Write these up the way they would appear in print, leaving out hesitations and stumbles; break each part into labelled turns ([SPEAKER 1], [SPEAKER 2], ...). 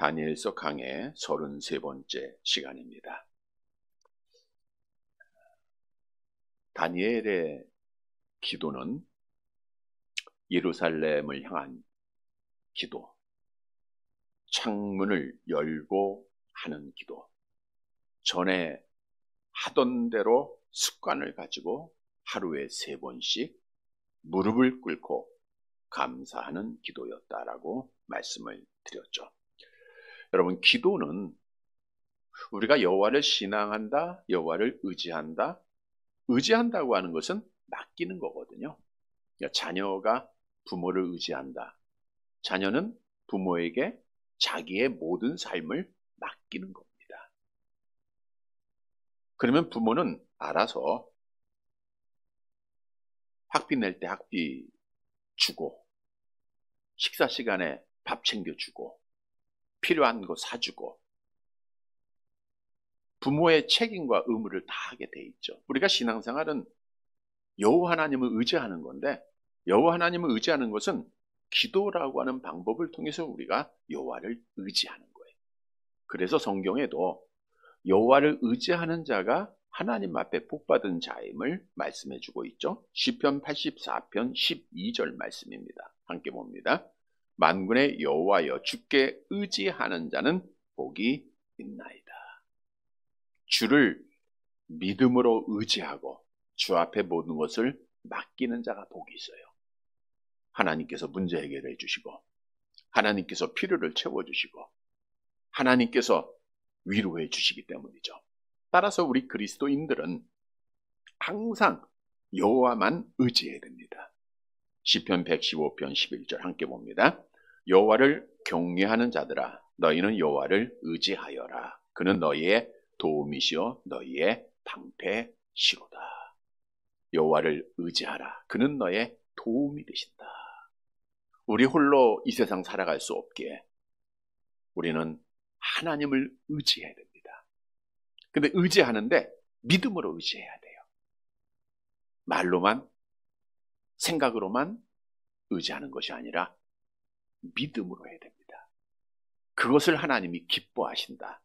[SPEAKER 1] 다니엘서 강의 33번째 시간입니다. 다니엘의 기도는 예루살렘을 향한 기도, 창문을 열고 하는 기도, 전에 하던 대로 습관을 가지고 하루에 3번씩 무릎을 꿇고 감사하는 기도였다라고 말씀을 드렸죠. 여러분, 기도는 우리가 여호와를 신앙한다, 여호와를 의지한다, 의지한다고 하는 것은 맡기는 거거든요. 자녀가 부모를 의지한다. 자녀는 부모에게 자기의 모든 삶을 맡기는 겁니다. 그러면 부모는 알아서 학비 낼 때 학비 주고, 식사 시간에 밥 챙겨주고, 필요한 거 사주고, 부모의 책임과 의무를 다 하게 돼 있죠. 우리가 신앙생활은 여호와 하나님을 의지하는 건데, 여호와 하나님을 의지하는 것은 기도라고 하는 방법을 통해서 우리가 여호와를 의지하는 거예요. 그래서 성경에도 여호와를 의지하는 자가 하나님 앞에 복받은 자임을 말씀해 주고 있죠. 시편 84편 12절 말씀입니다. 함께 봅니다. 만군의 여호와여, 주께 의지하는 자는 복이 있나이다. 주를 믿음으로 의지하고 주 앞에 모든 것을 맡기는 자가 복이 있어요. 하나님께서 문제 해결해 주시고, 하나님께서 필요를 채워주시고, 하나님께서 위로해 주시기 때문이죠. 따라서 우리 그리스도인들은 항상 여호와만 의지해야 됩니다. 시편 115편 11절 함께 봅니다. 여호와를 경외하는 자들아, 너희는 여호와를 의지하여라. 그는 너희의 도움이시요 너희의 방패시로다. 여호와를 의지하라. 그는 너의 도움이 되신다. 우리 홀로 이 세상 살아갈 수 없기에 우리는 하나님을 의지해야 됩니다. 근데 의지하는데 믿음으로 의지해야 돼요. 말로만, 생각으로만 의지하는 것이 아니라 믿음으로 해야 됩니다. 그것을 하나님이 기뻐하신다.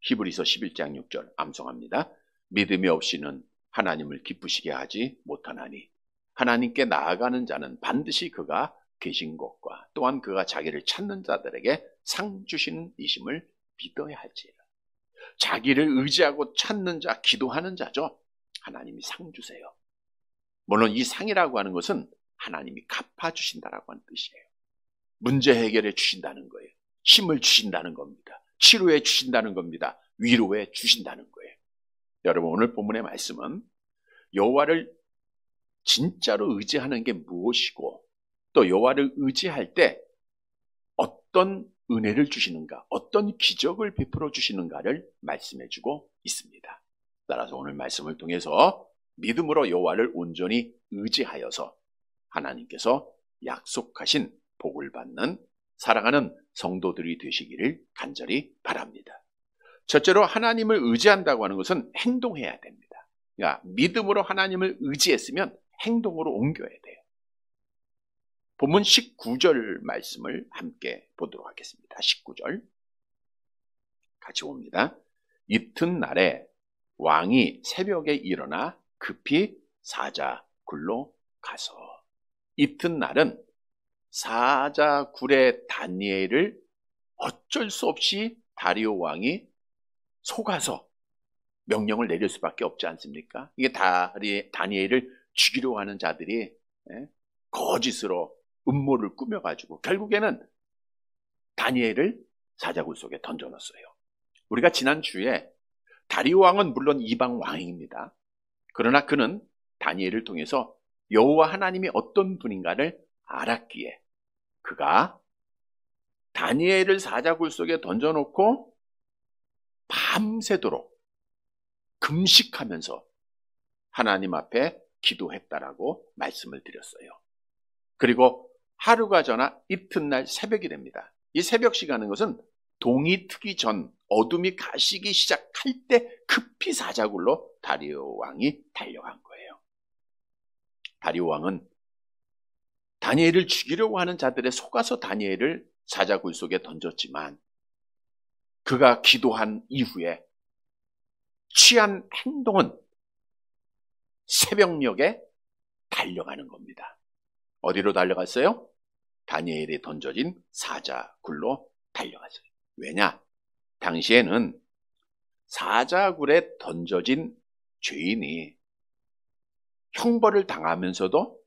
[SPEAKER 1] 히브리서 11장 6절 암송합니다. 믿음이 없이는 하나님을 기쁘시게 하지 못하나니 하나님께 나아가는 자는 반드시 그가 계신 것과 또한 그가 자기를 찾는 자들에게 상 주시는 이심을 믿어야 할지라. 자기를 의지하고 찾는 자, 기도하는 자죠. 하나님이 상 주세요. 물론 이 상이라고 하는 것은 하나님이 갚아주신다라고 하는 뜻이에요. 문제 해결해 주신다는 거예요. 힘을 주신다는 겁니다. 치료해 주신다는 겁니다. 위로해 주신다는 거예요. 여러분, 오늘 본문의 말씀은 여호와를 진짜로 의지하는 게 무엇이고, 또 여호와를 의지할 때 어떤 은혜를 주시는가, 어떤 기적을 베풀어 주시는가를 말씀해 주고 있습니다. 따라서 오늘 말씀을 통해서 믿음으로 여호와를 온전히 의지하여서 하나님께서 약속하신 복을 받는 사랑하는 성도들이 되시기를 간절히 바랍니다. 첫째로 하나님을 의지한다고 하는 것은 행동해야 됩니다. 그러니까 믿음으로 하나님을 의지했으면 행동으로 옮겨야 돼요. 본문 19절 말씀을 함께 보도록 하겠습니다. 19절 같이 봅니다. 이튿날에 왕이 새벽에 일어나 급히 사자굴로 가서, 이튿날은 사자굴의 다니엘을 어쩔 수 없이 다리오 왕이 속아서 명령을 내릴 수밖에 없지 않습니까? 이게 다니엘을 죽이려고 하는 자들이 거짓으로 음모를 꾸며가지고 결국에는 다니엘을 사자굴 속에 던져넣었어요. 우리가 지난주에 다리오 왕은 물론 이방 왕입니다. 그러나 그는 다니엘을 통해서 여호와 하나님이 어떤 분인가를 알았기에 그가 다니엘을 사자굴 속에 던져놓고 밤새도록 금식하면서 하나님 앞에 기도했다라고 말씀을 드렸어요. 그리고 하루가 지나 이튿날 새벽이 됩니다. 이 새벽 시간은 것은 동이 트기 전, 어둠이 가시기 시작할 때 급히 사자굴로 다리오 왕이 달려간 거예요. 다리오 왕은 다니엘을 죽이려고 하는 자들의 속아서 다니엘을 사자굴 속에 던졌지만 그가 기도한 이후에 취한 행동은 새벽녘에 달려가는 겁니다. 어디로 달려갔어요? 다니엘이 던져진 사자굴로 달려갔어요. 왜냐? 당시에는 사자굴에 던져진 죄인이 형벌을 당하면서도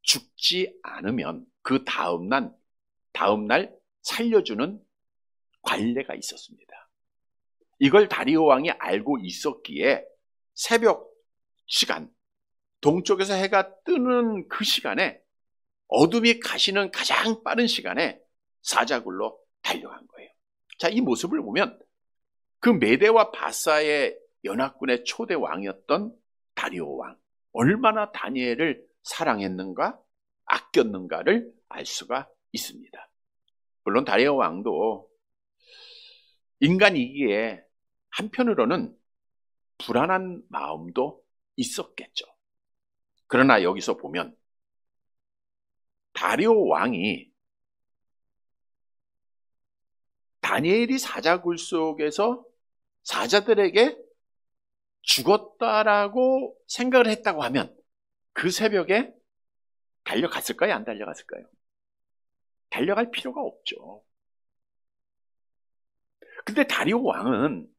[SPEAKER 1] 죽지 않으면 그 다음날 살려주는 관례가 있었습니다. 이걸 다리오 왕이 알고 있었기에 새벽 시간, 동쪽에서 해가 뜨는 그 시간에, 어둠이 가시는 가장 빠른 시간에 사자굴로 달려간 거예요. 자, 이 모습을 보면 그 메대와 바사의 연합군의 초대 왕이었던 다리오 왕, 얼마나 다니엘을 사랑했는가, 아꼈는가를 알 수가 있습니다. 물론 다리오 왕도 인간이기에 한편으로는 불안한 마음도 있었겠죠. 그러나 여기서 보면 다리오 왕이 다니엘이 사자굴 속에서 사자들에게 죽었다라고 생각을 했다고 하면 그 새벽에 달려갔을까요? 안 달려갔을까요? 달려갈 필요가 없죠. 근데 다리오 왕은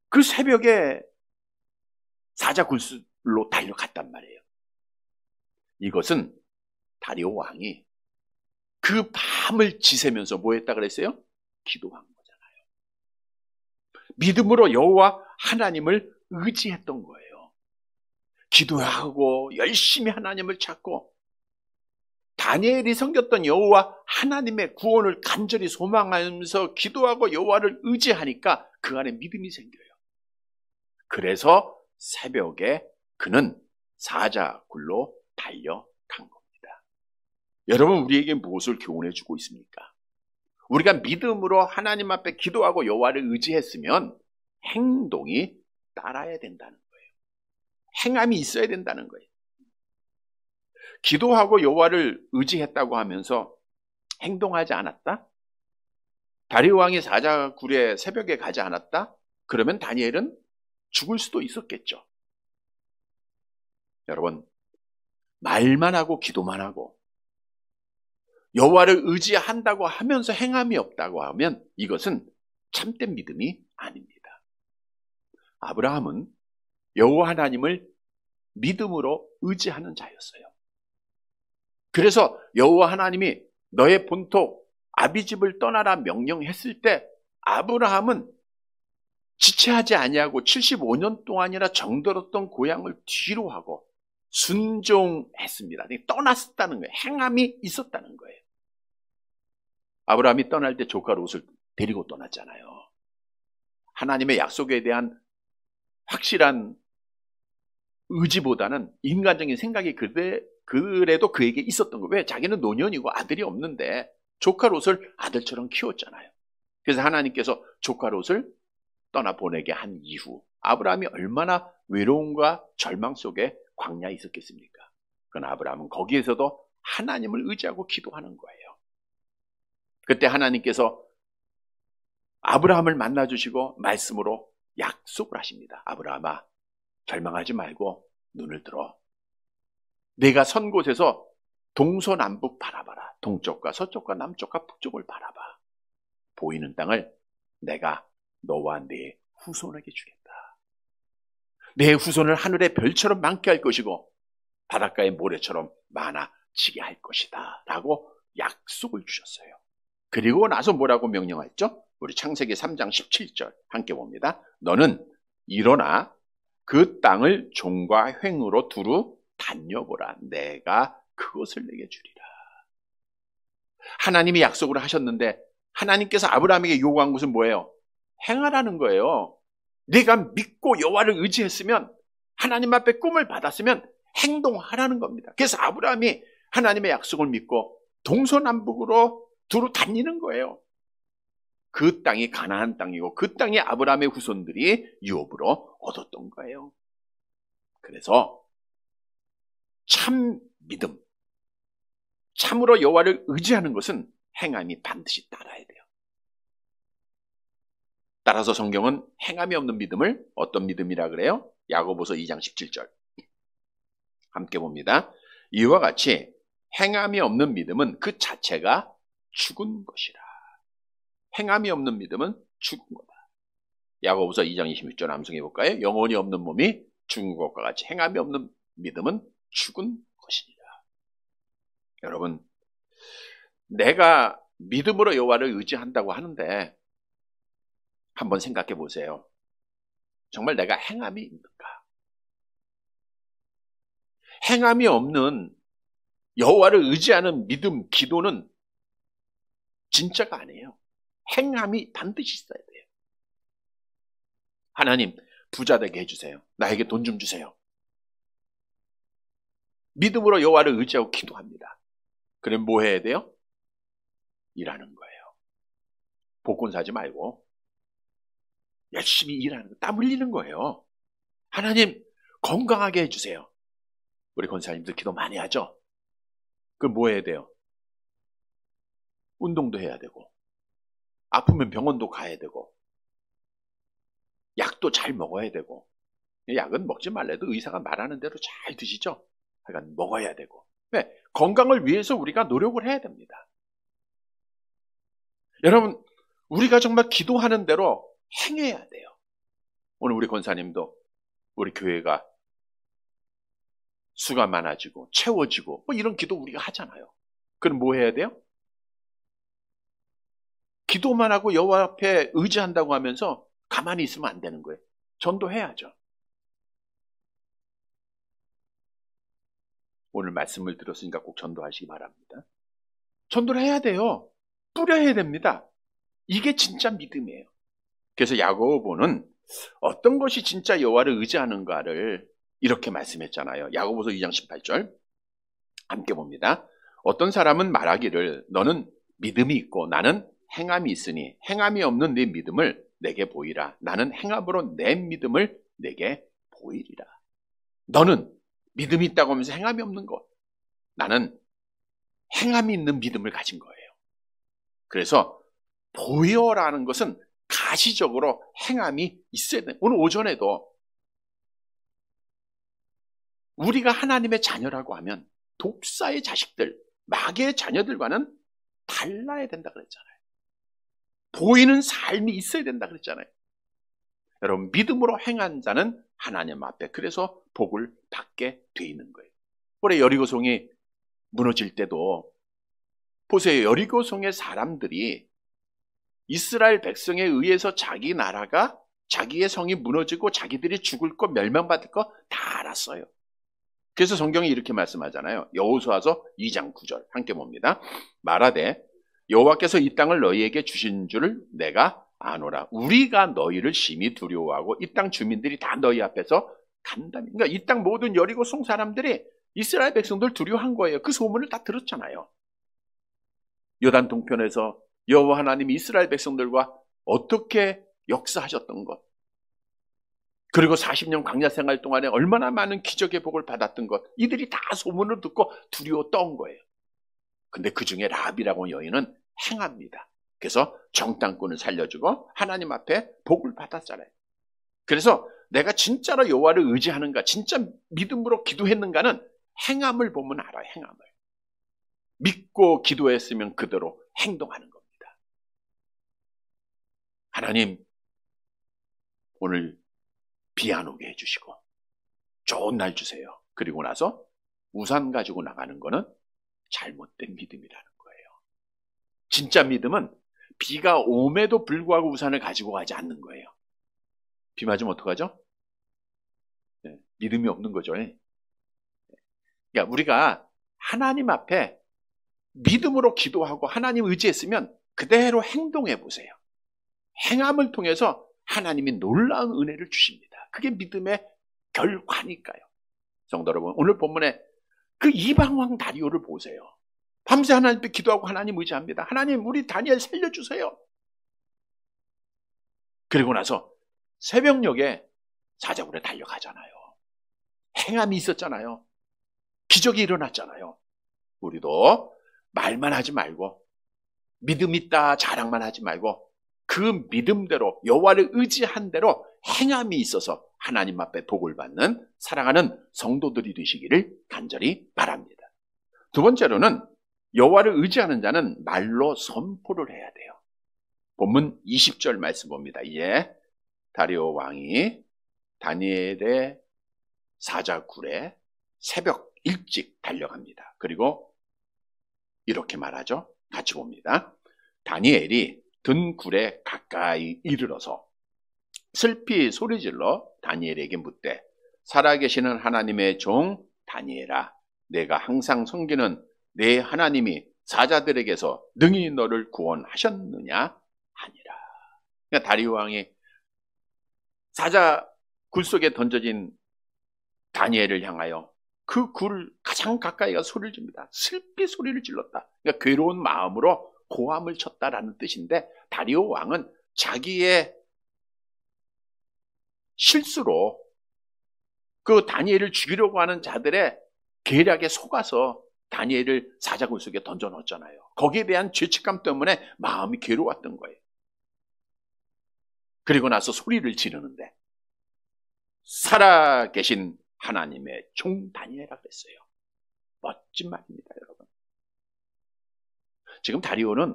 [SPEAKER 1] 그 새벽에 사자굴로 달려갔단 말이에요. 이것은 다리오 왕이 그 밤을 지새면서 뭐 했다 그랬어요? 기도한 거잖아요. 믿음으로 여호와 하나님을 의지했던 거예요. 기도하고 열심히 하나님을 찾고 다니엘이 섬겼던 여호와 하나님의 구원을 간절히 소망하면서 기도하고 여호와를 의지하니까 그 안에 믿음이 생겨요. 그래서 새벽에 그는 사자굴로 달려간 겁니다. 여러분, 우리에게 무엇을 교훈해 주고 있습니까? 우리가 믿음으로 하나님 앞에 기도하고 여호와를 의지했으면 행동이 따라야 된다는 거예요. 행함이 있어야 된다는 거예요. 기도하고 여호와를 의지했다고 하면서 행동하지 않았다? 다리오 왕이 사자굴에 새벽에 가지 않았다? 그러면 다니엘은 죽을 수도 있었겠죠. 여러분, 말만 하고 기도만 하고 여호와를 의지한다고 하면서 행함이 없다고 하면 이것은 참된 믿음이 아닙니다. 아브라함은 여호와 하나님을 믿음으로 의지하는 자였어요. 그래서 여호와 하나님이 너의 본토 아비집을 떠나라 명령했을 때 아브라함은 지체하지 아니하고 75년 동안이나 정들었던 고향을 뒤로 하고 순종했습니다. 떠났었다는 거예요. 행함이 있었다는 거예요. 아브라함이 떠날 때 조카 롯을 데리고 떠났잖아요. 하나님의 약속에 대한 확실한 의지보다는 인간적인 생각이 그래도 그에게 있었던 거예요. 왜? 자기는 노년이고 아들이 없는데 조카 롯을 아들처럼 키웠잖아요. 그래서 하나님께서 조카 롯을 떠나보내게 한 이후 아브라함이 얼마나 외로움과 절망 속에 광야에 있었겠습니까? 그러나 아브라함은 거기에서도 하나님을 의지하고 기도하는 거예요. 그때 하나님께서 아브라함을 만나주시고 말씀으로 약속을 하십니다. 아브라함아, 절망하지 말고 눈을 들어. 내가 선 곳에서 동서남북 바라봐라. 동쪽과 서쪽과 남쪽과 북쪽을 바라봐. 보이는 땅을 내가 너와 네 후손에게 주겠다. 내 후손을 하늘의 별처럼 많게 할 것이고 바닷가의 모래처럼 많아지게 할 것이다 라고 약속을 주셨어요. 그리고 나서 뭐라고 명령했죠? 우리 창세기 3장 17절 함께 봅니다. 너는 일어나 그 땅을 종과 횡으로 두루 다녀보라. 내가 그것을 내게 주리라. 하나님이 약속을 하셨는데 하나님께서 아브라함에게 요구한 것은 뭐예요? 행하라는 거예요. 네가 믿고 여호와를 의지했으면, 하나님 앞에 꿈을 받았으면 행동하라는 겁니다. 그래서 아브라함이 하나님의 약속을 믿고 동서남북으로 두루 다니는 거예요. 그 땅이 가나안 땅이고 그 땅이 아브라함의 후손들이 유업으로 얻었던 거예요. 그래서 참 믿음, 참으로 여호와를 의지하는 것은 행함이 반드시 따라야 돼요. 따라서 성경은 행함이 없는 믿음을 어떤 믿음이라 그래요? 야고보서 2장 17절 함께 봅니다. 이와 같이 행함이 없는 믿음은 그 자체가 죽은 것이라. 행함이 없는 믿음은 죽은 거다. 야고보서 2장 26절 암송해 볼까요? 영혼이 없는 몸이 죽은 것과 같이 행함이 없는 믿음은 죽은 것이니라. 여러분, 내가 믿음으로 여호와를 의지한다고 하는데 한번 생각해 보세요. 정말 내가 행함이 있는가? 행함이 없는 여호와를 의지하는 믿음, 기도는 진짜가 아니에요. 행함이 반드시 있어야 돼요. 하나님, 부자 되게 해주세요. 나에게 돈 좀 주세요. 믿음으로 여호와를 의지하고 기도합니다. 그럼 뭐 해야 돼요? 일하는 거예요. 복권 사지 말고 열심히 일하는 거, 땀 흘리는 거예요. 하나님, 건강하게 해주세요. 우리 권사님들 기도 많이 하죠? 그럼 뭐 해야 돼요? 운동도 해야 되고, 아프면 병원도 가야 되고, 약도 잘 먹어야 되고, 약은 먹지 말래도 의사가 말하는 대로 잘 드시죠? 그러니까 먹어야 되고. 왜? 건강을 위해서 우리가 노력을 해야 됩니다. 여러분, 우리가 정말 기도하는 대로 행해야 돼요. 오늘 우리 권사님도 우리 교회가 수가 많아지고 채워지고 뭐 이런 기도 우리가 하잖아요. 그럼 뭐 해야 돼요? 기도만 하고 여호와 앞에 의지한다고 하면서 가만히 있으면 안 되는 거예요. 전도해야죠. 오늘 말씀을 들었으니까 꼭 전도하시기 바랍니다. 전도를 해야 돼요. 뿌려야 됩니다. 이게 진짜 믿음이에요. 그래서 야고보는 어떤 것이 진짜 여호와를 의지하는가를 이렇게 말씀했잖아요. 야고보서 2장 18절 함께 봅니다. 어떤 사람은 말하기를 너는 믿음이 있고 나는 행함이 있으니 행함이 없는 네 믿음을 내게 보이라. 나는 행함으로 내 믿음을 내게 보이리라. 너는 믿음이 있다고 하면서 행함이 없는 것. 나는 행함이 있는 믿음을 가진 거예요. 그래서 보여라는 것은 가시적으로 행함이 있어야 돼요. 오늘 오전에도 우리가 하나님의 자녀라고 하면 독사의 자식들, 마귀의 자녀들과는 달라야 된다 그랬잖아요. 보이는 삶이 있어야 된다 그랬잖아요. 여러분, 믿음으로 행한 자는 하나님 앞에 그래서 복을 받게 돼 있는 거예요. 올해 여리고성이 무너질 때도 보세요. 여리고성의 사람들이 이스라엘 백성에 의해서 자기 나라가 자기의 성이 무너지고 자기들이 죽을 것 멸망받을 거 다 알았어요. 그래서 성경이 이렇게 말씀하잖아요. 여호수아서 2장 9절 함께 봅니다. 말하되 여호와께서 이 땅을 너희에게 주신 줄을 내가 아노라. 우리가 너희를 심히 두려워하고 이 땅 주민들이 다 너희 앞에서 간다면. 그러니까 이 땅 모든 여리고성 사람들이 이스라엘 백성들 두려워한 거예요. 그 소문을 다 들었잖아요. 요단 동편에서 여호와 하나님이 이스라엘 백성들과 어떻게 역사하셨던 것, 그리고 40년 광야 생활 동안에 얼마나 많은 기적의 복을 받았던 것, 이들이 다 소문을 듣고 두려워 떤 거예요. 근데 그 중에 라합이라고 여인은 행합니다. 그래서 정탐꾼을 살려주고 하나님 앞에 복을 받았잖아요. 그래서 내가 진짜로 여호와를 의지하는가, 진짜 믿음으로 기도했는가는 행함을 보면 알아요. 행함을. 믿고 기도했으면 그대로 행동하는 겁니다. 하나님, 오늘 비 안 오게 해주시고 좋은 날 주세요. 그리고 나서 우산 가지고 나가는 거는 잘못된 믿음이라는 거예요. 진짜 믿음은 비가 옴에도 불구하고 우산을 가지고 가지 않는 거예요. 비 맞으면 어떡하죠? 네, 믿음이 없는 거죠. 그러니까 우리가 하나님 앞에 믿음으로 기도하고 하나님 의지했으면 그대로 행동해 보세요. 행함을 통해서 하나님이 놀라운 은혜를 주십니다. 그게 믿음의 결과니까요. 성도 여러분, 오늘 본문에 그 이방왕 다리오를 보세요. 밤새 하나님 앞에 기도하고 하나님 의지합니다. 하나님, 우리 다니엘 살려주세요. 그리고 나서 새벽녘에 사자굴에 달려가잖아요. 행함이 있었잖아요. 기적이 일어났잖아요. 우리도 말만 하지 말고 믿음 있다 자랑만 하지 말고 그 믿음대로 여호와를 의지한 대로 행함이 있어서 하나님 앞에 복을 받는 사랑하는 성도들이 되시기를 간절히 바랍니다. 두 번째로는 여호와를 의지하는 자는 말로 선포를 해야 돼요. 본문 20절 말씀 봅니다. 이에 다리오 왕이 다니엘의 사자굴에 새벽 일찍 달려갑니다. 그리고 이렇게 말하죠. 같이 봅니다. 다니엘이 든 굴에 가까이 이르러서 슬피 소리질러 다니엘에게 묻되 살아계시는 하나님의 종 다니엘아, 내가 항상 섬기는 내 하나님이 사자들에게서 능히 너를 구원하셨느냐 하니라. 그러니까 다리오 왕이 사자 굴 속에 던져진 다니엘을 향하여 그 굴 가장 가까이 가서 소리를 줍니다. 슬피 소리를 질렀다. 그러니까 괴로운 마음으로 고함을 쳤다라는 뜻인데, 다리오 왕은 자기의 실수로 그 다니엘을 죽이려고 하는 자들의 계략에 속아서 다니엘을 사자굴 속에 던져 넣었잖아요. 거기에 대한 죄책감 때문에 마음이 괴로웠던 거예요. 그리고 나서 소리를 지르는데 살아계신 하나님의 종 다니엘이라고 했어요. 멋진 말입니다, 여러분. 지금 다리오는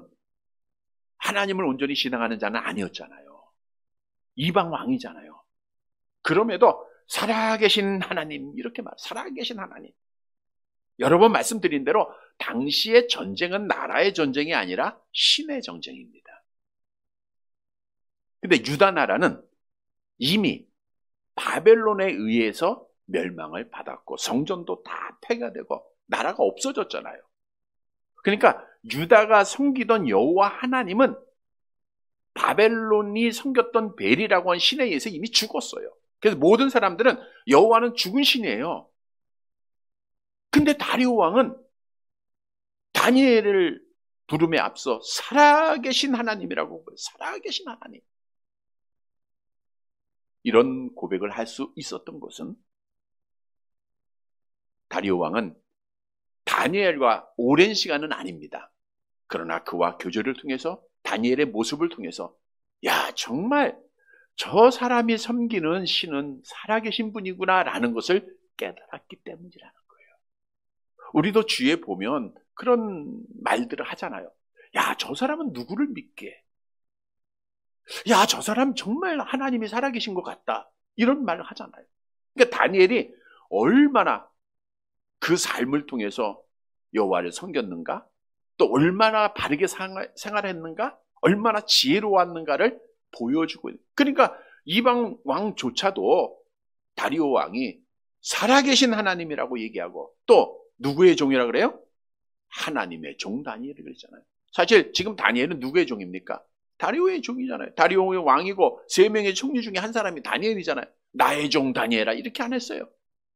[SPEAKER 1] 하나님을 온전히 신앙하는 자는 아니었잖아요. 이방 왕이잖아요. 그럼에도 살아계신 하나님, 이렇게 말, 살아계신 하나님. 여러 번 말씀드린 대로 당시의 전쟁은 나라의 전쟁이 아니라 신의 전쟁입니다. 근데 유다 나라는 이미 바벨론에 의해서 멸망을 받았고 성전도 다 폐가되고 나라가 없어졌잖아요. 그러니까 유다가 섬기던 여호와 하나님은 바벨론이 섬겼던 벨이라고 하는 신에 의해서 이미 죽었어요. 그래서 모든 사람들은 여호와는 죽은 신이에요. 근데 다리오 왕은 다니엘을 부름에 앞서 살아계신 하나님이라고, 살아계신 하나님, 이런 고백을 할 수 있었던 것은 다리오 왕은 다니엘과 오랜 시간은 아닙니다. 그러나 그와 교제를 통해서, 다니엘의 모습을 통해서, 야, 정말 저 사람이 섬기는 신은 살아계신 분이구나 라는 것을 깨달았기 때문이라는 거예요. 우리도 주위에 보면 그런 말들을 하잖아요. 야, 저 사람은 누구를 믿게? 야, 저 사람 정말 하나님이 살아계신 것 같다. 이런 말을 하잖아요. 그러니까 다니엘이 얼마나 그 삶을 통해서 여호와를 섬겼는가, 또 얼마나 바르게 생활했는가, 얼마나 지혜로웠는가를 보여주고 있는. 그러니까 이방 왕조차도 다리오 왕이 살아계신 하나님이라고 얘기하고, 또 누구의 종이라 그래요? 하나님의 종 다니엘을 그랬잖아요. 사실 지금 다니엘은 누구의 종입니까? 다리오의 종이잖아요. 다리오의 왕이고 3명의 총리 중에 한 사람이 다니엘이잖아요. 나의 종 다니엘아, 이렇게 안 했어요.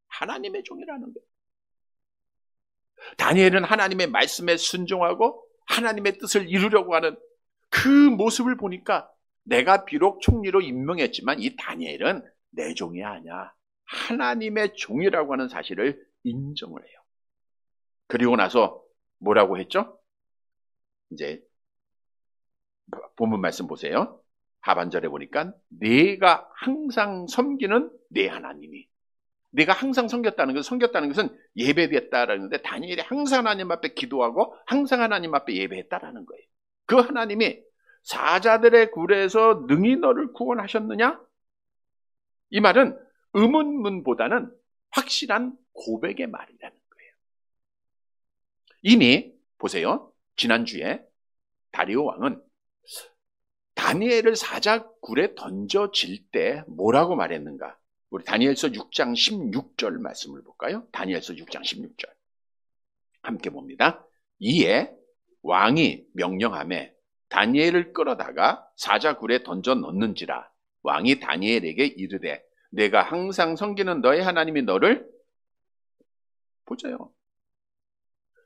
[SPEAKER 1] 하나님의 종이라는 거예요. 다니엘은 하나님의 말씀에 순종하고 하나님의 뜻을 이루려고 하는 그 모습을 보니까, 내가 비록 총리로 임명했지만 이 다니엘은 내 종이 아니야, 하나님의 종이라고 하는 사실을 인정을 해요. 그리고 나서 뭐라고 했죠? 이제 본문 말씀 보세요. 하반절에 보니까 내가 항상 섬기는 내 하나님이, 내가 항상 섬겼다는 것은 예배드렸다라는데, 다니엘이 항상 하나님 앞에 기도하고 항상 하나님 앞에 예배했다라는 거예요. 그 하나님이 사자들의 굴에서 능히 너를 구원하셨느냐? 이 말은 의문문보다는 확실한 고백의 말이라는 거예요. 이미 보세요. 지난주에 다리오 왕은 다니엘을 사자굴에 던져질 때 뭐라고 말했는가? 우리 다니엘서 6장 16절 말씀을 볼까요? 다니엘서 6장 16절 함께 봅니다. 이에 왕이 명령하매 다니엘을 끌어다가 사자굴에 던져 넣는지라. 왕이 다니엘에게 이르되 내가 항상 섬기는 너의 하나님이 너를, 보자요,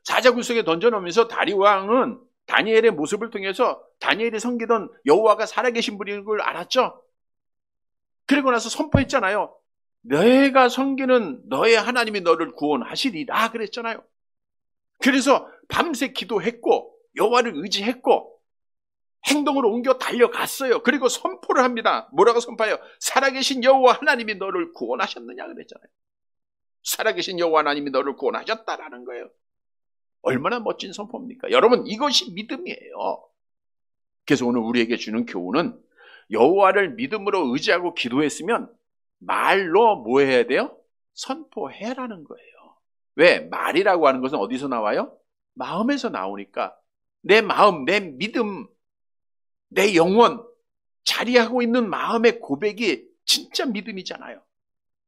[SPEAKER 1] 사자굴 속에 던져 넣으면서 다리오 왕은 다니엘의 모습을 통해서 다니엘이 섬기던 여호와가 살아계신 분인 걸 알았죠. 그리고 나서 선포했잖아요. 내가 섬기는 너의 하나님이 너를 구원하시리라 그랬잖아요. 그래서 밤새 기도했고 여호와를 의지했고, 행동으로 옮겨 달려갔어요. 그리고 선포를 합니다. 뭐라고 선포해요? 살아계신 여호와 하나님이 너를 구원하셨느냐 그랬잖아요. 살아계신 여호와 하나님이 너를 구원하셨다라는 거예요. 얼마나 멋진 선포입니까? 여러분, 이것이 믿음이에요. 그래서 오늘 우리에게 주는 교훈은 여호와를 믿음으로 의지하고 기도했으면 말로 뭐 해야 돼요? 선포해라는 거예요. 왜? 말이라고 하는 것은 어디서 나와요? 마음에서 나오니까 내 마음, 내 믿음, 내 영혼, 자리하고 있는 마음의 고백이 진짜 믿음이잖아요.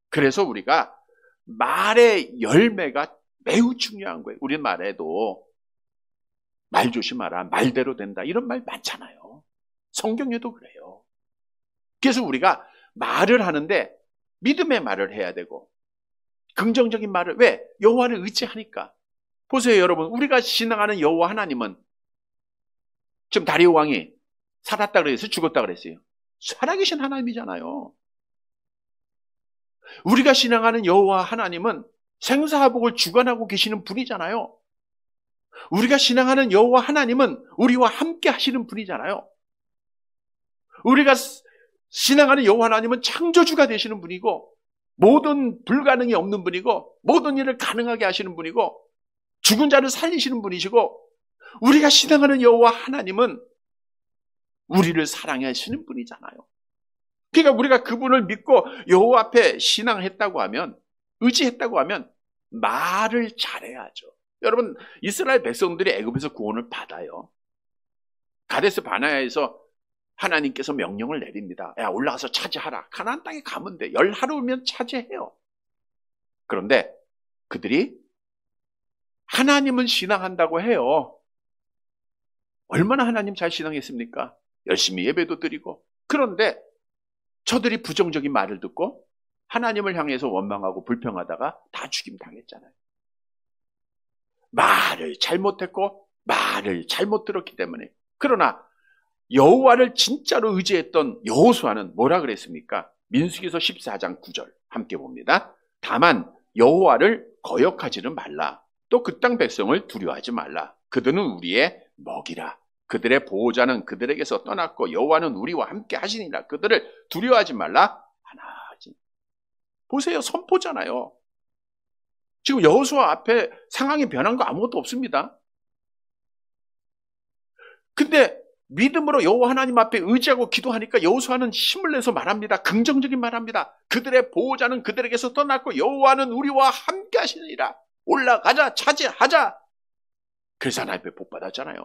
[SPEAKER 1] 그래서 우리가 말의 열매가 매우 중요한 거예요. 우리 말에도 말 조심하라, 말대로 된다 이런 말 많잖아요. 성경에도 그래요. 그래서 우리가 말을 하는데 믿음의 말을 해야 되고 긍정적인 말을, 왜? 여호와를 의지하니까. 보세요 여러분, 우리가 신앙하는 여호와 하나님은 지금 다리오 왕이 살았다 그랬어요? 죽었다 그랬어요? 살아계신 하나님이잖아요. 우리가 신앙하는 여호와 하나님은 생사화복을 주관하고 계시는 분이잖아요. 우리가 신앙하는 여호와 하나님은 우리와 함께 하시는 분이잖아요. 우리가 신앙하는 여호와 하나님은 창조주가 되시는 분이고 모든 불가능이 없는 분이고 모든 일을 가능하게 하시는 분이고 죽은 자를 살리시는 분이시고 우리가 신앙하는 여호와 하나님은 우리를 사랑하시는 분이잖아요. 그러니까 우리가 그분을 믿고 여호와 앞에 신앙했다고 하면, 의지했다고 하면 말을 잘해야죠. 여러분, 이스라엘 백성들이 애굽에서 구원을 받아요. 가데스 바네아에서 하나님께서 명령을 내립니다. 야, 올라가서 차지하라. 가나안 땅에 가면 돼. 10하루면 차지해요. 그런데 그들이 하나님은 신앙한다고 해요. 얼마나 하나님 잘 신앙했습니까? 열심히 예배도 드리고. 그런데 저들이 부정적인 말을 듣고 하나님을 향해서 원망하고 불평하다가 다 죽임 당했잖아요. 말을 잘못했고 말을 잘못 들었기 때문에. 그러나 여호와를 진짜로 의지했던 여호수아는 뭐라 그랬습니까? 민수기서 14장 9절 함께 봅니다. 다만 여호와를 거역하지는 말라. 또 그 땅 백성을 두려워하지 말라. 그들은 우리의 먹이라. 그들의 보호자는 그들에게서 떠났고 여호와는 우리와 함께 하시니라. 그들을 두려워하지 말라 하나지. 보세요, 선포잖아요. 지금 여호수아 앞에 상황이 변한 거 아무것도 없습니다. 근데 믿음으로 여호와 하나님 앞에 의지하고 기도하니까 여호수아는 힘을 내서 말합니다. 긍정적인 말합니다. 그들의 보호자는 그들에게서 떠났고 여호와는 우리와 함께 하시니라. 올라가자, 차지하자. 그래서 하나님 앞에 복 받았잖아요.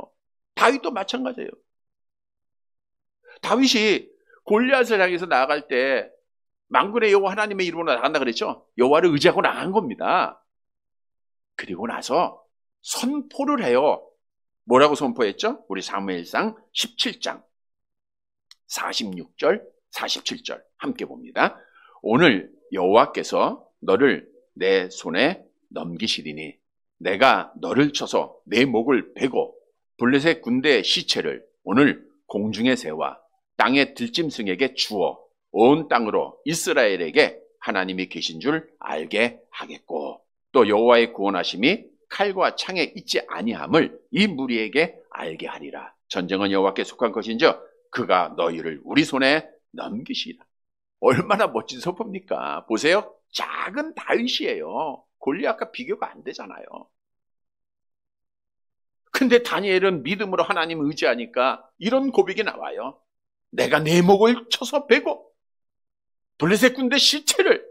[SPEAKER 1] 다윗도 마찬가지예요. 다윗이 골리앗을 향해서 나아갈 때 만군의 여호와 하나님의 이름으로 나간다 그랬죠. 여호와를 의지하고 나간 겁니다. 그리고 나서 선포를 해요. 뭐라고 선포했죠? 우리 사무엘상 17장 46절 47절 함께 봅니다. 오늘 여호와께서 너를 내 손에 넘기시리니 내가 너를 쳐서 내 목을 베고 블레셋 군대의 시체를 오늘 공중의 새와 땅의 들짐승에게 주어 온 땅으로 이스라엘에게 하나님이 계신 줄 알게 하겠고 또 여호와의 구원하심이 칼과 창에 있지 아니함을 이 무리에게 알게 하리라. 전쟁은 여호와께 속한 것인즉 그가 너희를 우리 손에 넘기시리라. 얼마나 멋진 선포입니까? 보세요. 작은 다윗이에요. 골리앗과 비교가 안 되잖아요. 근데 다니엘은 믿음으로 하나님 의지하니까 이런 고백이 나와요. 내가 내 목을 쳐서 베고 블레셋 군대 시체를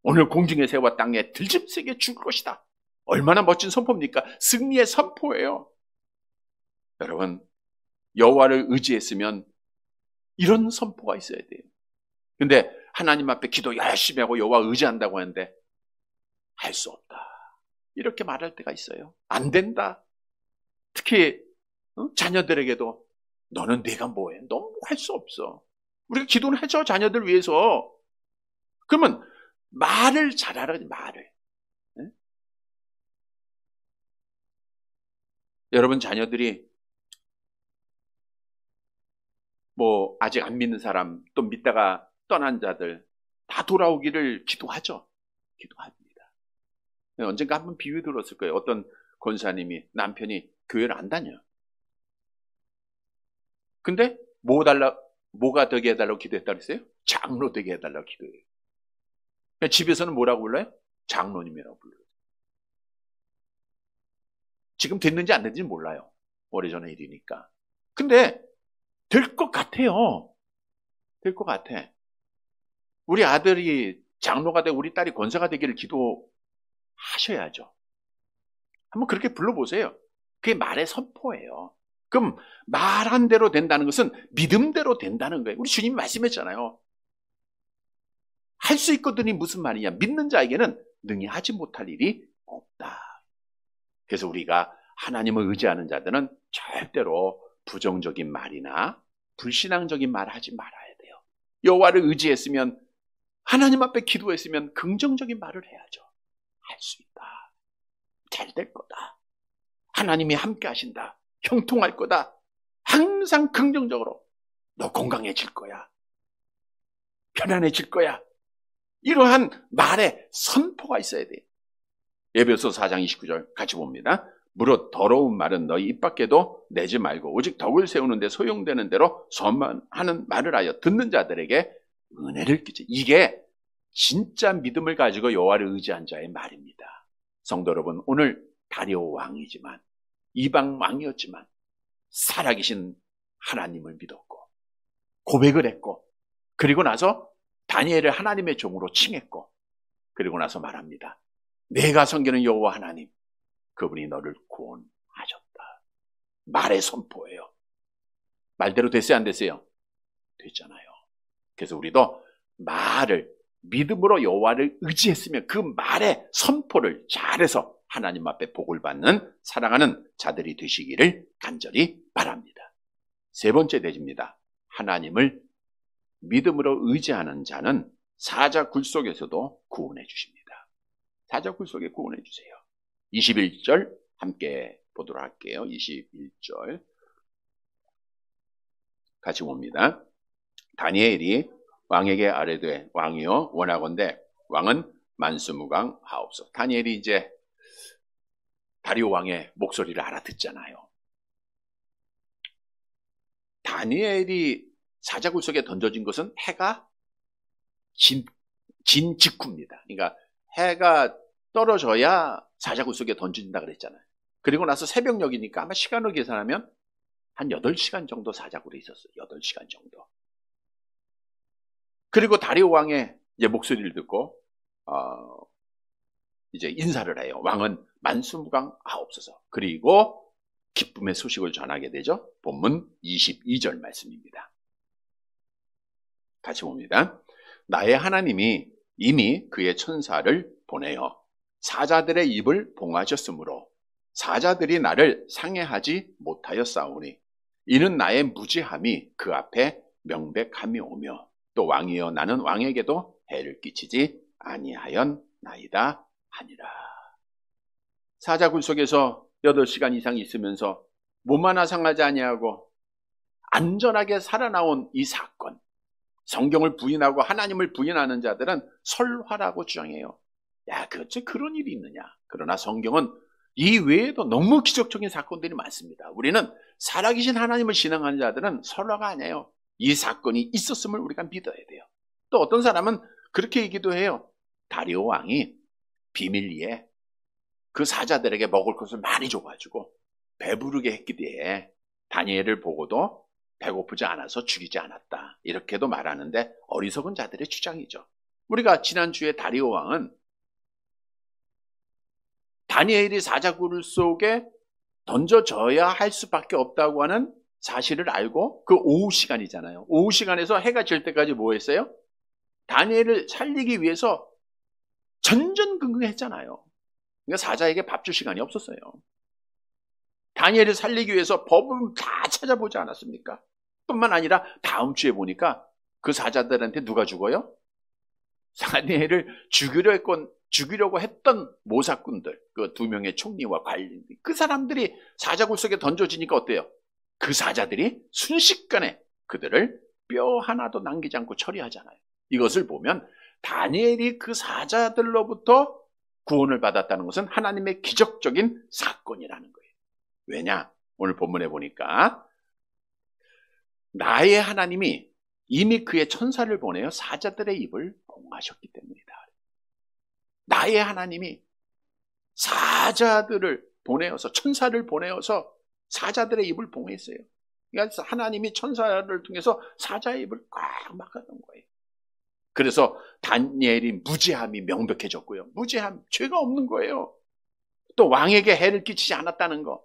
[SPEAKER 1] 오늘 공중의 새와 땅에 들짐승에게 줄 것이다. 얼마나 멋진 선포입니까? 승리의 선포예요. 여러분, 여호와를 의지했으면 이런 선포가 있어야 돼요. 근데 하나님 앞에 기도 열심히 하고 여호와 의지한다고 하는데 할 수 없다. 이렇게 말할 때가 있어요. 안 된다. 특히 자녀들에게도 너는 내가 뭐해? 너 할 수 없어. 우리가 기도는 하죠. 자녀들 위해서. 그러면 말을 잘하라. 말을. 네? 여러분 자녀들이 뭐 아직 안 믿는 사람 또 믿다가 떠난 자들 다 돌아오기를 기도하죠. 기도합니다. 언젠가 한번 비유 들었을 거예요. 어떤 권사님이 남편이 교회를 안 다녀. 근데 뭐가 되게 해달라고 기도했다 그랬어요? 장로 되게 해달라고 기도해요. 집에서는 뭐라고 불러요? 장로님이라고 불러요. 지금 됐는지 안 됐는지 몰라요. 오래전에 일이니까. 근데 될 것 같아요. 될 것 같아. 우리 아들이 장로가 되고 우리 딸이 권사가 되기를 기도하셔야죠. 한번 그렇게 불러보세요. 그게 말의 선포예요. 그럼 말한 대로 된다는 것은 믿음대로 된다는 거예요. 우리 주님이 말씀했잖아요. 할 수 있거든이 무슨 말이냐. 믿는 자에게는 능히 하지 못할 일이 없다. 그래서 우리가 하나님을 의지하는 자들은 절대로 부정적인 말이나 불신앙적인 말 하지 말아야 돼요. 여호와를 의지했으면, 하나님 앞에 기도했으면 긍정적인 말을 해야죠. 할 수 있다. 잘 될 거다. 하나님이 함께 하신다. 형통할 거다. 항상 긍정적으로 너 건강해질 거야. 편안해질 거야. 이러한 말에 선포가 있어야 돼요. 에베소 4장 29절 같이 봅니다. 무릇 더러운 말은 너희 입 밖에도 내지 말고 오직 덕을 세우는 데 소용되는 대로 선만하는 말을 하여 듣는 자들에게 은혜를 끼치. 이게 진짜 믿음을 가지고 여호와를 의지한 자의 말입니다. 성도 여러분, 오늘 다리오 왕이지만, 이방 왕이었지만 살아계신 하나님을 믿었고 고백을 했고, 그리고 나서 다니엘을 하나님의 종으로 칭했고, 그리고 나서 말합니다. 내가 섬기는 여호와 하나님, 그분이 너를 구원하셨다. 말의 선포예요. 말대로 됐어요, 안 됐어요? 됐잖아요. 그래서 우리도 말을 믿음으로 여호와를 의지했으면 그 말의 선포를 잘해서 하나님 앞에 복을 받는 사랑하는 자들이 되시기를 간절히 바랍니다. 세 번째 대지입니다. 하나님을 믿음으로 의지하는 자는 사자굴 속에서도 구원해 주십니다. 사자굴 속에 구원해 주세요. 21절 함께 보도록 할게요. 21절 같이 봅니다. 다니엘이 왕에게 아뢰되 왕이여 원하건대 왕은 만수무강 하옵소서. 다니엘이 이제 다리오 왕의 목소리를 알아듣잖아요. 다니엘이 사자굴 속에 던져진 것은 해가 진 직후입니다. 그러니까 해가 떨어져야 사자굴 속에 던진다 그랬잖아요. 그리고 나서 새벽녘이니까 아마 시간으로 계산하면 한 8시간 정도 사자굴에 있었어요. 8시간 정도. 그리고 다리오 왕의 이제 목소리를 듣고 이제 인사를 해요. 왕은 만수무강 하옵소서. 그리고 기쁨의 소식을 전하게 되죠. 본문 22절 말씀입니다. 같이 봅니다. 나의 하나님이 이미 그의 천사를 보내어 사자들의 입을 봉하셨으므로 사자들이 나를 상해하지 못하였사오니 이는 나의 무지함이 그 앞에 명백함이 오며 또 왕이여 나는 왕에게도 해를 끼치지 아니하였나이다 하니라. 사자굴 속에서 8시간 이상 있으면서 몸 하나 상하지 아니하고 안전하게 살아나온 이 사건, 성경을 부인하고 하나님을 부인하는 자들은 설화라고 주장해요. 야, 그런 일이 있느냐. 그러나 성경은 이 외에도 너무 기적적인 사건들이 많습니다. 우리는 살아계신 하나님을 신앙하는 자들은 설화가 아니에요. 이 사건이 있었음을 우리가 믿어야 돼요. 또 어떤 사람은 그렇게 얘기도 해요. 다리오 왕이 비밀리에 그 사자들에게 먹을 것을 많이 줘가지고 배부르게 했기 때문에 다니엘을 보고도 배고프지 않아서 죽이지 않았다. 이렇게도 말하는데 어리석은 자들의 주장이죠. 우리가 지난주에 다리오 왕은 다니엘이 사자굴 속에 던져져야 할 수밖에 없다고 하는 사실을 알고 그 오후 시간이잖아요. 오후 시간에서 해가 질 때까지 뭐 했어요? 다니엘을 살리기 위해서 전전긍긍했잖아요. 그러니까 사자에게 밥 줄 시간이 없었어요. 다니엘을 살리기 위해서 법을 다 찾아보지 않았습니까? 뿐만 아니라 다음 주에 보니까 그 사자들한테 누가 죽어요? 다니엘을 죽이려고 했던 모사꾼들, 그 2명의 총리와 관리들, 그 사람들이 사자굴 속에 던져지니까 어때요? 그 사자들이 순식간에 그들을 뼈 하나도 남기지 않고 처리하잖아요. 이것을 보면 다니엘이 그 사자들로부터 구원을 받았다는 것은 하나님의 기적적인 사건이라는 거예요. 왜냐? 오늘 본문에 보니까 나의 하나님이 이미 그의 천사를 보내어 사자들의 입을 봉하셨기 때문이다. 나의 하나님이 사자들을 보내어서, 천사를 보내어서 사자들의 입을 봉했어요. 그러니까 하나님이 천사를 통해서 사자의 입을 꽉 막아놓은 거예요. 그래서 다니엘이 무죄함이 명백해졌고요. 무죄함, 죄가 없는 거예요. 또 왕에게 해를 끼치지 않았다는 거.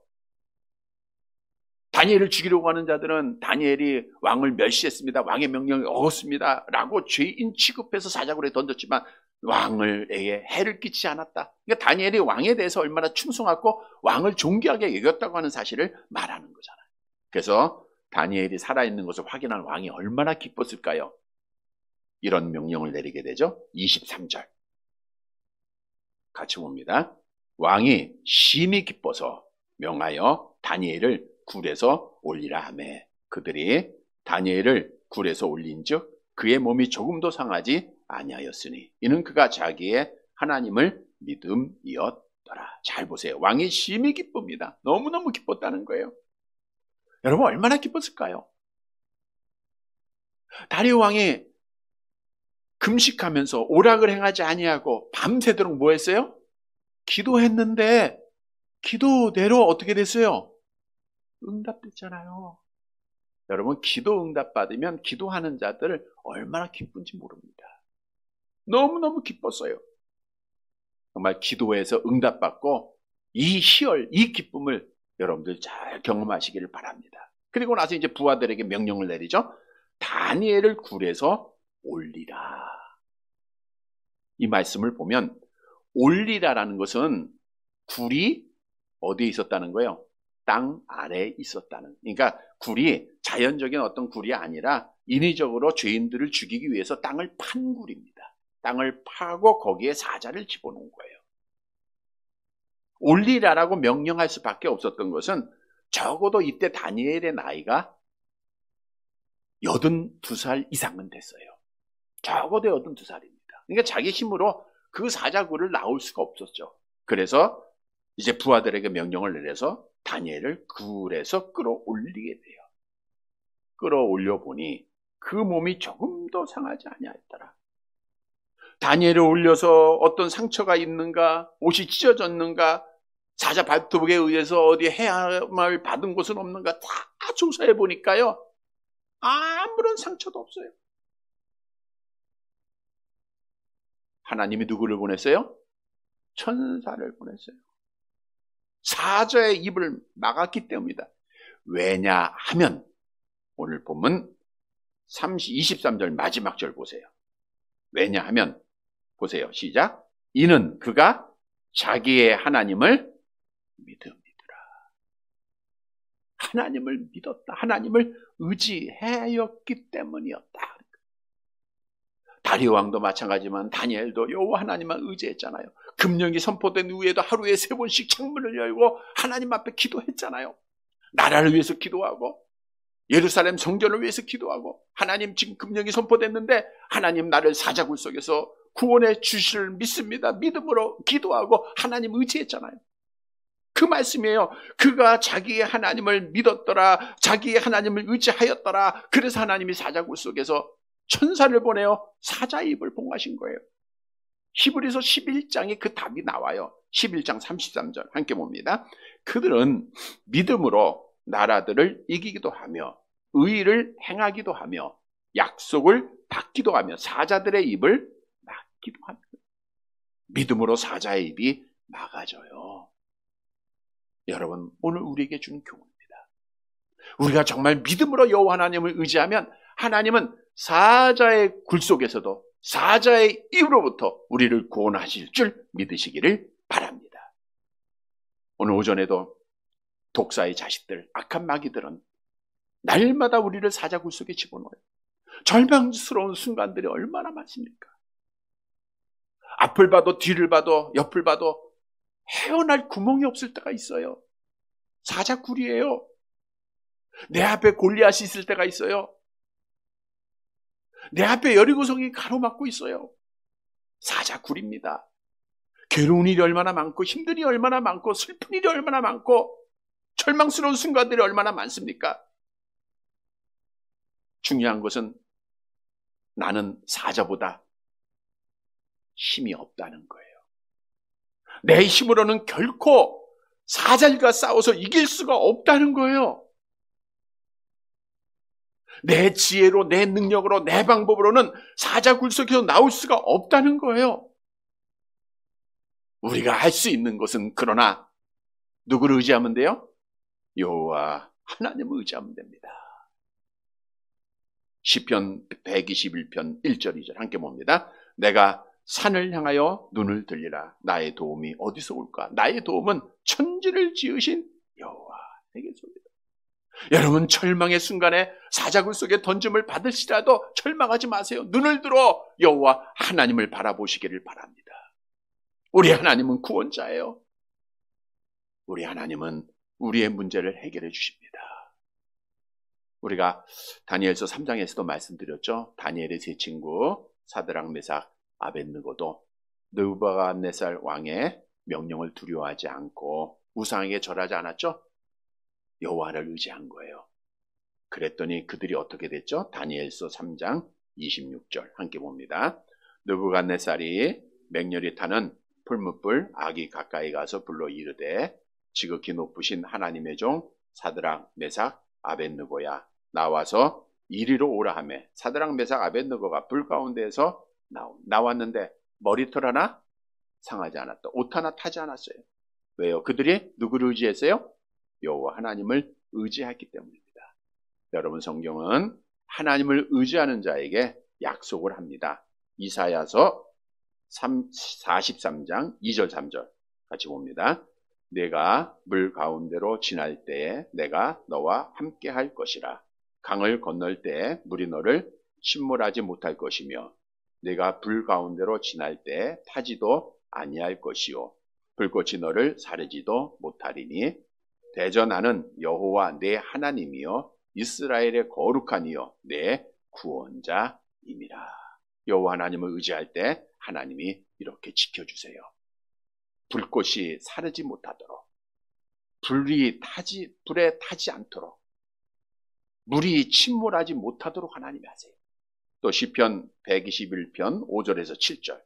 [SPEAKER 1] 다니엘을 죽이려고 하는 자들은 다니엘이 왕을 멸시했습니다, 왕의 명령을 어겼습니다 라고 죄인 취급해서 사자굴에 던졌지만 왕을에게 해를 끼치지 않았다. 그러니까 다니엘이 왕에 대해서 얼마나 충성하고 왕을 존귀하게 여겼다고 하는 사실을 말하는 거잖아요. 그래서 다니엘이 살아있는 것을 확인한 왕이 얼마나 기뻤을까요? 이런 명령을 내리게 되죠. 23절 같이 봅니다. 왕이 심히 기뻐서 명하여 다니엘을 굴에서 올리라 하매 그들이 다니엘을 굴에서 올린즉 그의 몸이 조금도 상하지 아니하였으니 이는 그가 자기의 하나님을 믿음이었더라. 잘 보세요. 왕이 심히 기쁩니다. 너무너무 기뻤다는 거예요. 여러분 얼마나 기뻤을까요? 다리오 왕이 금식하면서 오락을 행하지 아니하고 밤새도록 뭐 했어요? 기도했는데 기도대로 어떻게 됐어요? 응답됐잖아요. 여러분 기도 응답받으면 기도하는 자들 얼마나 기쁜지 모릅니다. 너무너무 기뻤어요. 정말 기도해서 응답받고 이 희열, 이 기쁨을 여러분들 잘 경험하시기를 바랍니다. 그리고 나서 이제 부하들에게 명령을 내리죠. 다니엘을 굴에서 올리라. 이 말씀을 보면 올리라라는 것은 굴이 어디에 있었다는 거예요? 땅 아래에 있었다는. 그러니까 굴이 자연적인 어떤 굴이 아니라 인위적으로 죄인들을 죽이기 위해서 땅을 판 굴입니다. 땅을 파고 거기에 사자를 집어넣은 거예요. 올리라라고 명령할 수밖에 없었던 것은 적어도 이때 다니엘의 나이가 82살 이상은 됐어요. 적어도 82살입니다. 그러니까 자기 힘으로 그 사자굴을 나올 수가 없었죠. 그래서 이제 부하들에게 명령을 내려서 다니엘을 굴에서 끌어올리게 돼요. 끌어올려 보니 그 몸이 조금도 상하지 아니하였더라. 다니엘을 올려서 어떤 상처가 있는가, 옷이 찢어졌는가, 사자 발톱에 의해서 어디 해함을 받은 곳은 없는가 다 조사해 보니까요, 아무런 상처도 없어요. 하나님이 누구를 보냈어요? 천사를 보냈어요. 사자의 입을 막았기 때문이다. 왜냐하면 오늘 본문 23절 마지막 절 보세요. 왜냐하면 보세요. 시작. 이는 그가 자기의 하나님을 믿음이더라. 하나님을 믿었다. 하나님을 의지하였기 때문이었다. 다리오 왕도 마찬가지지만 다니엘도 여호와 하나님만 의지했잖아요. 금령이 선포된 후에도 하루에 3번씩 창문을 열고 하나님 앞에 기도했잖아요. 나라를 위해서 기도하고 예루살렘 성전을 위해서 기도하고 하나님 지금 금령이 선포됐는데 하나님 나를 사자굴 속에서 구원해 주실 믿습니다. 믿음으로 기도하고 하나님 의지했잖아요. 그 말씀이에요. 그가 자기의 하나님을 믿었더라. 자기의 하나님을 의지하였더라. 그래서 하나님이 사자굴 속에서 천사를 보내어 사자의 입을 봉하신 거예요. 히브리서 11장에 그 답이 나와요. 11장 33절 함께 봅니다. 그들은 믿음으로 나라들을 이기기도 하며 의를 행하기도 하며 약속을 받기도 하며 사자들의 입을 막기도 하며. 믿음으로 사자의 입이 막아져요. 여러분 오늘 우리에게 주는 교훈입니다. 우리가 정말 믿음으로 여호와 하나님을 의지하면 하나님은 사자의 굴 속에서도 사자의 입으로부터 우리를 구원하실 줄 믿으시기를 바랍니다. 오늘 오전에도 독사의 자식들, 악한 마귀들은 날마다 우리를 사자굴 속에 집어넣어요. 절망스러운 순간들이 얼마나 많습니까? 앞을 봐도 뒤를 봐도 옆을 봐도 헤어날 구멍이 없을 때가 있어요. 사자굴이에요. 내 앞에 골리앗이 있을 때가 있어요. 내 앞에 여리고성이 가로막고 있어요. 사자굴입니다. 괴로운 일이 얼마나 많고 힘든 일이 얼마나 많고 슬픈 일이 얼마나 많고 절망스러운 순간들이 얼마나 많습니까? 중요한 것은 나는 사자보다 힘이 없다는 거예요. 내 힘으로는 결코 사자들과 싸워서 이길 수가 없다는 거예요. 내 지혜로, 내 능력으로, 내 방법으로는 사자 굴속에서 나올 수가 없다는 거예요. 우리가 할 수 있는 것은 그러나 누구를 의지하면 돼요? 여호와 하나님을 의지하면 됩니다. 시편 121편 1절 2절 함께 봅니다. 내가 산을 향하여 눈을 들리라. 나의 도움이 어디서 올까? 나의 도움은 천지를 지으신 여호와에게서 옵니다. 여러분, 절망의 순간에 사자굴 속에 던짐을 받으시라도 절망하지 마세요. 눈을 들어 여호와 하나님을 바라보시기를 바랍니다. 우리 하나님은 구원자예요. 우리 하나님은 우리의 문제를 해결해 주십니다. 우리가 다니엘서 3장에서도 말씀드렸죠. 다니엘의 세 친구 사드락 메삭 아벳느고도 느부갓네살 왕의 명령을 두려워하지 않고 우상에게 절하지 않았죠. 여호와를 의지한 거예요. 그랬더니 그들이 어떻게 됐죠? 다니엘서 3장 26절 함께 봅니다. 느부갓네살이 맹렬히 타는 풀무불 아기 가까이 가서 불러 이르되 지극히 높으신 하나님의 종 사드락 메삭 아벳느고야 나와서 이리로 오라 하매 사드락 메삭 아벳느고가 불 가운데에서 나왔는데 머리털 하나 상하지 않았다. 옷 하나 타지 않았어요. 왜요? 그들이 누구를 의지했어요? 여호와 하나님을 의지했기 때문입니다. 여러분, 성경은 하나님을 의지하는 자에게 약속을 합니다. 이사야서 43장 2절 3절 같이 봅니다. 내가 물 가운데로 지날 때에 내가 너와 함께 할 것이라. 강을 건널 때에 물이 너를 침몰하지 못할 것이며 내가 불 가운데로 지날 때에 타지도 아니할 것이요 불꽃이 너를 사르지도 못하리니 대저 나는 여호와 내 하나님이요 이스라엘의 거룩한 이요 내 구원자임이라. 여호와 하나님을 의지할 때 하나님이 이렇게 지켜주세요. 불꽃이 사르지 못하도록, 불에 타지 않도록, 물이 침몰하지 못하도록 하나님이 하세요. 또 시편 121편 5절에서 7절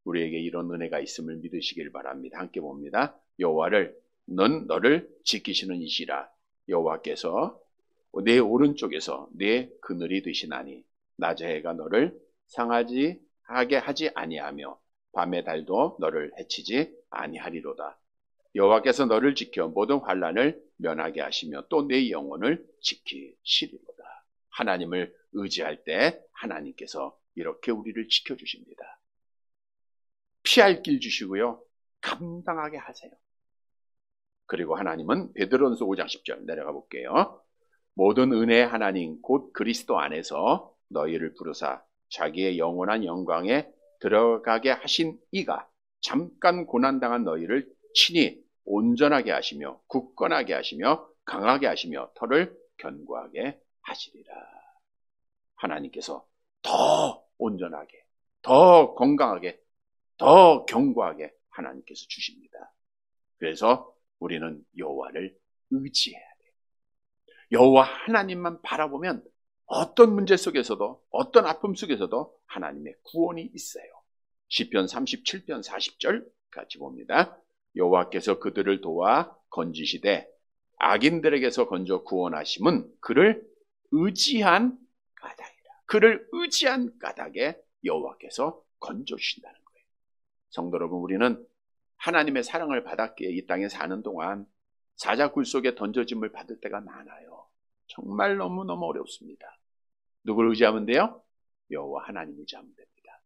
[SPEAKER 1] 우리에게 이런 은혜가 있음을 믿으시길 바랍니다. 함께 봅니다. 여호와를 너를 지키시는 이시라. 여호와께서 내 오른쪽에서 내 그늘이 되시나니 낮의 해가 너를 상하게 하지 아니하며 밤의 달도 너를 해치지 아니하리로다. 여호와께서 너를 지켜 모든 환난을 면하게 하시며 또 내 영혼을 지키시리로다. 하나님을 의지할 때 하나님께서 이렇게 우리를 지켜주십니다. 피할 길 주시고요. 감당하게 하세요. 그리고 하나님은 베드로전서 5장 10절 내려가 볼게요. 모든 은혜의 하나님 곧 그리스도 안에서 너희를 부르사 자기의 영원한 영광에 들어가게 하신 이가 잠깐 고난당한 너희를 친히 온전하게 하시며 굳건하게 하시며 강하게 하시며 터를 견고하게 하시리라. 하나님께서 더 온전하게, 더 건강하게, 더 견고하게 하나님께서 주십니다. 그래서 우리는 여호와를 의지해야 돼요. 여호와 하나님만 바라보면 어떤 문제 속에서도 어떤 아픔 속에서도 하나님의 구원이 있어요. 시편 37편 40절 같이 봅니다. 여호와께서 그들을 도와 건지시되 악인들에게서 건져 구원하심은 그를 의지한 까닭이라. 그를 의지한 까닭에 여호와께서 건져주신다는 거예요. 성도 여러분, 우리는 하나님의 사랑을 받았기에 이 땅에 사는 동안 사자굴 속에 던져짐을 받을 때가 많아요. 정말 너무너무 어렵습니다. 누구를 의지하면 돼요? 여호와 하나님 의지하면 됩니다.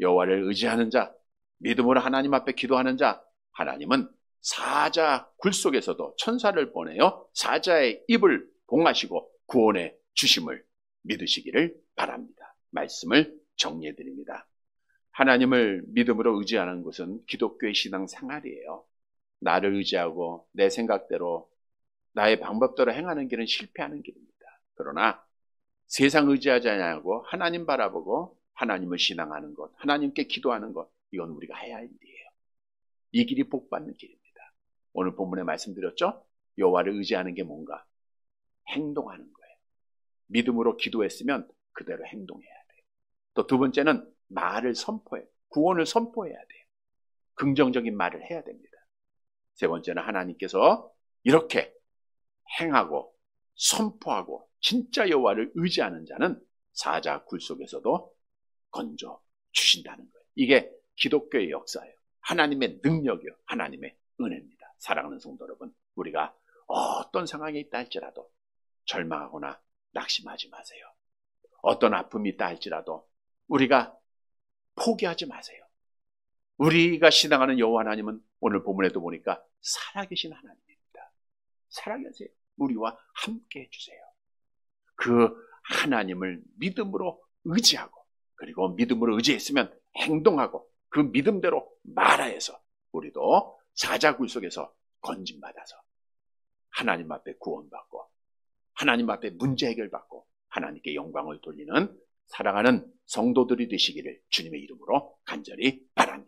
[SPEAKER 1] 여호와를 의지하는 자, 믿음으로 하나님 앞에 기도하는 자, 하나님은 사자 굴 속에서도 천사를 보내어 사자의 입을 봉하시고 구원해 주심을 믿으시기를 바랍니다. 말씀을 정리해 드립니다. 하나님을 믿음으로 의지하는 것은 기독교의 신앙 생활이에요. 나를 의지하고 내 생각대로 나의 방법대로 행하는 길은 실패하는 길입니다. 그러나 세상 의지하지 않고 하나님 바라보고 하나님을 신앙하는 것, 하나님께 기도하는 것, 이건 우리가 해야 할 일이에요. 이 길이 복받는 길입니다. 오늘 본문에 말씀드렸죠? 여호와를 의지하는 게 뭔가? 행동하는 거예요. 믿음으로 기도했으면 그대로 행동해야 돼요. 또 두 번째는 말을 선포해, 구원을 선포해야 돼요. 긍정적인 말을 해야 됩니다. 세 번째는 하나님께서 이렇게 행하고 선포하고 진짜 여호와를 의지하는 자는 사자 굴 속에서도 건져 주신다는 거예요. 이게 기독교의 역사예요. 하나님의 능력이요, 하나님의 은혜입니다. 사랑하는 성도 여러분, 우리가 어떤 상황에 있다 할지라도 절망하거나 낙심하지 마세요. 어떤 아픔이 있다 할지라도 우리가 포기하지 마세요. 우리가 신앙하는 여호와 하나님은 오늘 본문에도 보니까 살아계신 하나님입니다. 살아계세요. 우리와 함께 해주세요. 그 하나님을 믿음으로 의지하고, 그리고 믿음으로 의지했으면 행동하고 그 믿음대로 말하여서 우리도 사자굴 속에서 건짐받아서 하나님 앞에 구원받고 하나님 앞에 문제 해결받고 하나님께 영광을 돌리는 사랑하는 성도들이 되시기를 주님의 이름으로 간절히 바랍니다.